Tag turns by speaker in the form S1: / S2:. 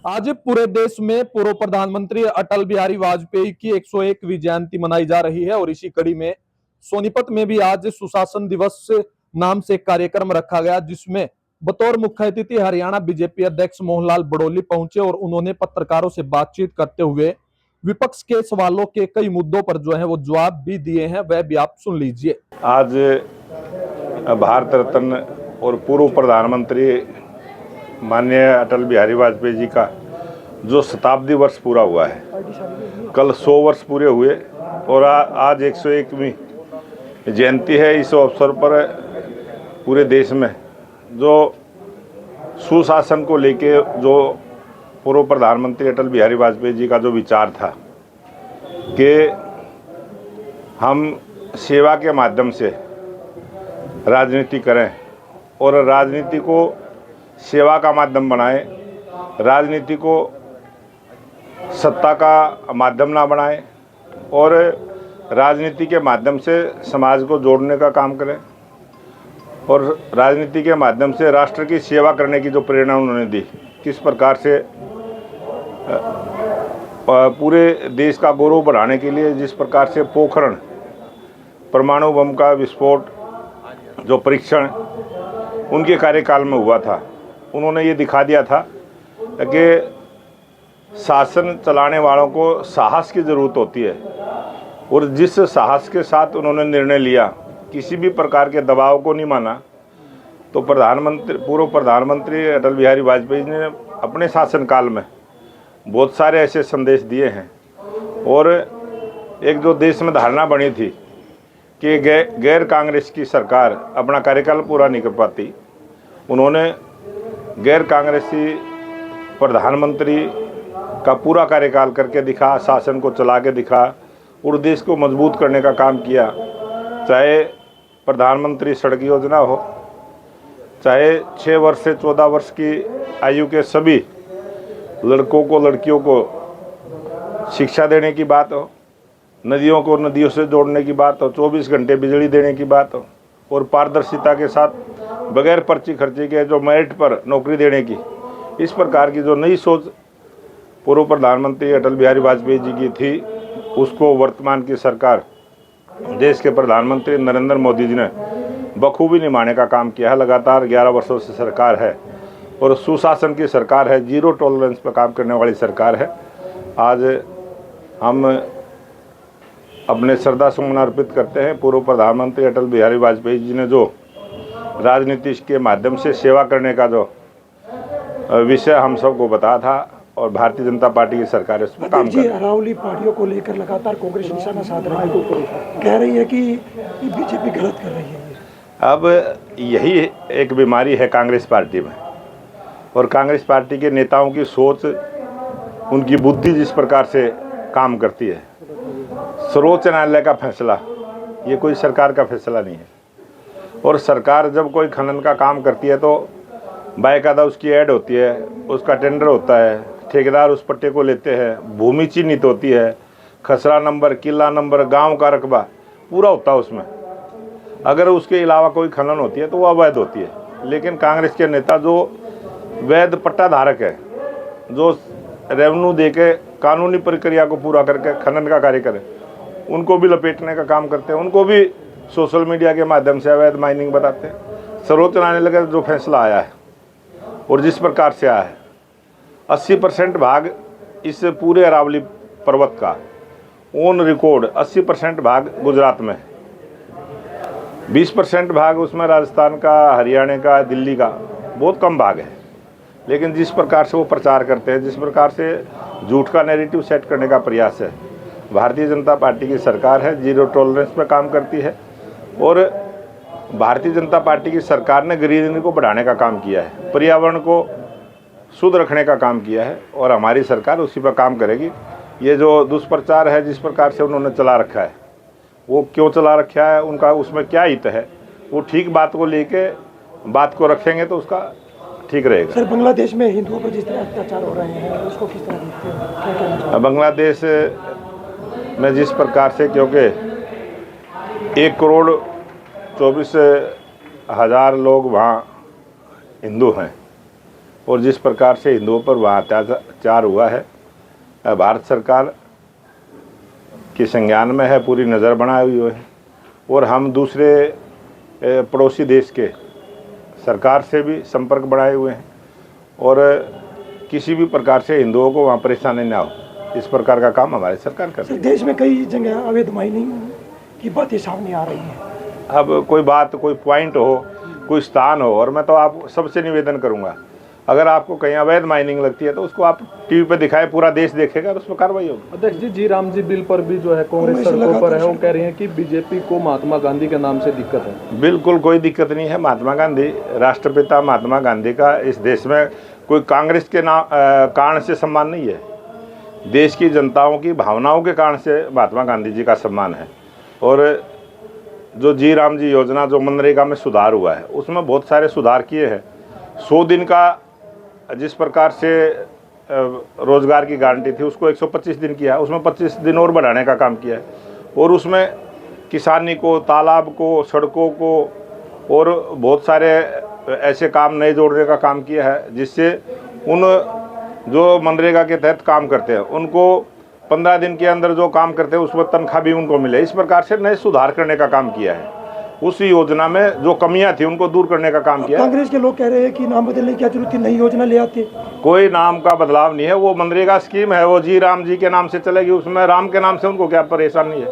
S1: आज पूरे देश में पूर्व प्रधानमंत्री अटल बिहारी वाजपेयी की 101वीं जयंती मनाई जा रही है और इसी कड़ी में सोनीपत में भी आज सुशासन दिवस नाम से एक कार्यक्रम रखा गया, जिसमें बतौर मुख्य अतिथि हरियाणा बीजेपी अध्यक्ष मोहनलाल बड़ोली पहुंचे और उन्होंने पत्रकारों से बातचीत करते हुए विपक्ष के सवालों के कई मुद्दों पर जो है वो जवाब भी दिए हैं। वह भी आप सुन लीजिए।
S2: आज भारत रत्न और पूर्व प्रधानमंत्री माननीय अटल बिहारी वाजपेयी जी का जो शताब्दी वर्ष पूरा हुआ है, कल 100 वर्ष पूरे हुए और आज 101वीं जयंती है। इस अवसर पर पूरे देश में जो सुशासन को लेके जो पूर्व प्रधानमंत्री अटल बिहारी वाजपेयी जी का जो विचार था कि हम सेवा के माध्यम से राजनीति करें और राजनीति को सेवा का माध्यम बनाएं, राजनीति को सत्ता का माध्यम ना बनाएं और राजनीति के माध्यम से समाज को जोड़ने का काम करें और राजनीति के माध्यम से राष्ट्र की सेवा करने की जो प्रेरणा उन्होंने दी, किस प्रकार से पूरे देश का गौरव बढ़ाने के लिए जिस प्रकार से पोखरण परमाणु बम का विस्फोट जो परीक्षण उनके कार्यकाल में हुआ था, उन्होंने ये दिखा दिया था कि शासन चलाने वालों को साहस की ज़रूरत होती है और जिस साहस के साथ उन्होंने निर्णय लिया, किसी भी प्रकार के दबाव को नहीं माना, तो पूर्व प्रधानमंत्री अटल बिहारी वाजपेयी ने अपने शासनकाल में बहुत सारे ऐसे संदेश दिए हैं और एक जो देश में धारणा बनी थी कि गैर कांग्रेस की सरकार अपना कार्यकाल पूरा नहीं कर पाती, उन्होंने गैर कांग्रेसी प्रधानमंत्री का पूरा कार्यकाल करके दिखा, शासन को चला के दिखा और देश को मजबूत करने का काम किया। चाहे प्रधानमंत्री सड़क योजना हो, चाहे 6 वर्ष से 14 वर्ष की आयु के सभी लड़कों को लड़कियों को शिक्षा देने की बात हो, नदियों को नदियों से जोड़ने की बात हो, 24 घंटे बिजली देने की बात हो और पारदर्शिता के साथ बगैर पर्ची खर्चे के जो मेरिट पर नौकरी देने की, इस प्रकार की जो नई सोच पूर्व प्रधानमंत्री अटल बिहारी वाजपेयी जी की थी, उसको वर्तमान की सरकार देश के प्रधानमंत्री नरेंद्र मोदी जी ने बखूबी निभाने का काम किया है। लगातार 11 वर्षों से सरकार है और सुशासन की सरकार है, जीरो टॉलरेंस पर काम करने वाली सरकार है। आज हम अपने श्रद्धा सुमन अर्पित करते हैं पूर्व प्रधानमंत्री अटल बिहारी वाजपेयी जी ने जो राजनीति के माध्यम से सेवा करने का जो विषय हम सबको बताया था और भारतीय जनता पार्टी की सरकार इस पर काम कर रही है।
S3: अरावली पहाड़ियों को लेकर लगातार कांग्रेस निशाना साध रही है, कह रही है कि बीजेपी गलत कर रही है।
S2: अब यही एक बीमारी है कांग्रेस पार्टी में और कांग्रेस पार्टी के नेताओं की सोच, उनकी बुद्धि जिस प्रकार से काम करती है। सर्वोच्च न्यायालय का फैसला ये कोई सरकार का फैसला नहीं है और सरकार जब कोई खनन का काम करती है तो बाकायदा उसकी ऐड होती है, उसका टेंडर होता है, ठेकेदार उस पट्टे को लेते हैं, भूमि चिन्हित होती है, खसरा नंबर, किला नंबर, गांव का रकबा पूरा होता है उसमें। अगर उसके अलावा कोई खनन होती है तो वो अवैध होती है। लेकिन कांग्रेस के नेता जो वैध पट्टा धारक है, जो रेवेन्यू दे के कानूनी प्रक्रिया को पूरा करके खनन का कार्य करें, उनको भी लपेटने का काम करते हैं, उनको भी सोशल मीडिया के माध्यम से अवैध माइनिंग बताते हैं। सर्वोच्च न्यायालय का जो फैसला आया है और जिस प्रकार से आया है, 80% भाग इस पूरे अरावली पर्वत का ऑन रिकॉर्ड 80% भाग गुजरात में है, 20% भाग उसमें राजस्थान का, हरियाणा का, दिल्ली का, बहुत कम भाग है। लेकिन जिस प्रकार से वो प्रचार करते हैं, जिस प्रकार से झूठ का नैरेटिव सेट करने का प्रयास है, भारतीय जनता पार्टी की सरकार है, जीरो टॉलरेंस पर काम करती है और भारतीय जनता पार्टी की सरकार ने ग्रीनरी को बढ़ाने का काम किया है, पर्यावरण को शुद्ध रखने का काम किया है और हमारी सरकार उसी पर काम करेगी। ये जो दुष्प्रचार है जिस प्रकार से उन्होंने चला रखा है, वो क्यों चला रखा है, उनका उसमें क्या हित है, वो ठीक बात को लेके बात को रखेंगे तो उसका ठीक रहेगा।
S3: सर, बांग्लादेश में हिंदुओं पर जिस तरह अत्याचार हो रहे हैं उसको किस तरह देखते हैं, क्या कहना चाहते हैं?
S2: बांग्लादेश में जिस प्रकार से, क्योंकि 1,24,00,000 लोग वहाँ हिंदू हैं और जिस प्रकार से हिंदुओं पर वहाँ अत्याचार हुआ है, भारत सरकार के संज्ञान में है, पूरी नज़र बनाए हुए है। और हम दूसरे पड़ोसी देश के सरकार से भी संपर्क बनाए हुए हैं और किसी भी प्रकार से हिंदुओं को वहाँ परेशानी ना हो, इस प्रकार का काम हमारी सरकार कर रही है।
S3: देश में कई जगह अवैध माइनिंग की बातें सामने आ रही हैं।
S2: अब कोई बात, कोई पॉइंट हो, कोई स्थान हो, और मैं तो आप सबसे निवेदन करूंगा, अगर आपको कहीं अवैध माइनिंग लगती है तो उसको आप टीवी पे दिखाएं, पूरा देश देखेगा और उस पर कार्रवाई होगी।
S1: अध्यक्ष जी राम जी बिल पर भी जो है कांग्रेस सड़कों पर है, वो कह रही है कि बीजेपी को महात्मा गांधी के नाम से दिक्कत है।
S2: बिल्कुल कोई दिक्कत नहीं है। महात्मा गांधी, राष्ट्रपिता महात्मा गांधी का इस देश में कोई कांग्रेस के कारण से सम्मान नहीं है। देश की जनताओं की भावनाओं के कारण से महात्मा गांधी जी का सम्मान है। और जो जी राम जी योजना, जो मनरेगा में सुधार हुआ है, उसमें बहुत सारे सुधार किए हैं। 100 दिन का जिस प्रकार से रोजगार की गारंटी थी, उसको 125 दिन किया है, उसमें 25 दिन और बढ़ाने का काम किया है। और उसमें किसानी को, तालाब को, सड़कों को और बहुत सारे ऐसे काम नए जोड़ने का काम किया है, जिससे उन जो मनरेगा के तहत काम करते हैं उनको 15 दिन के अंदर जो काम करते हैं उसमें तनख्वाह भी उनको मिले। इस प्रकार से नए सुधार करने का काम किया है। उस योजना में जो कमियां थी उनको दूर करने का काम किया।
S3: कांग्रेस के लोग कह रहे हैं कि नाम बदलने की क्या जरूरत थी, नई योजना ले आते।
S2: कोई नाम का बदलाव नहीं है, वो मनरेगा स्कीम है, वो जी राम जी के नाम से चलेगी, उसमें राम के नाम से उनको क्या परेशानी है।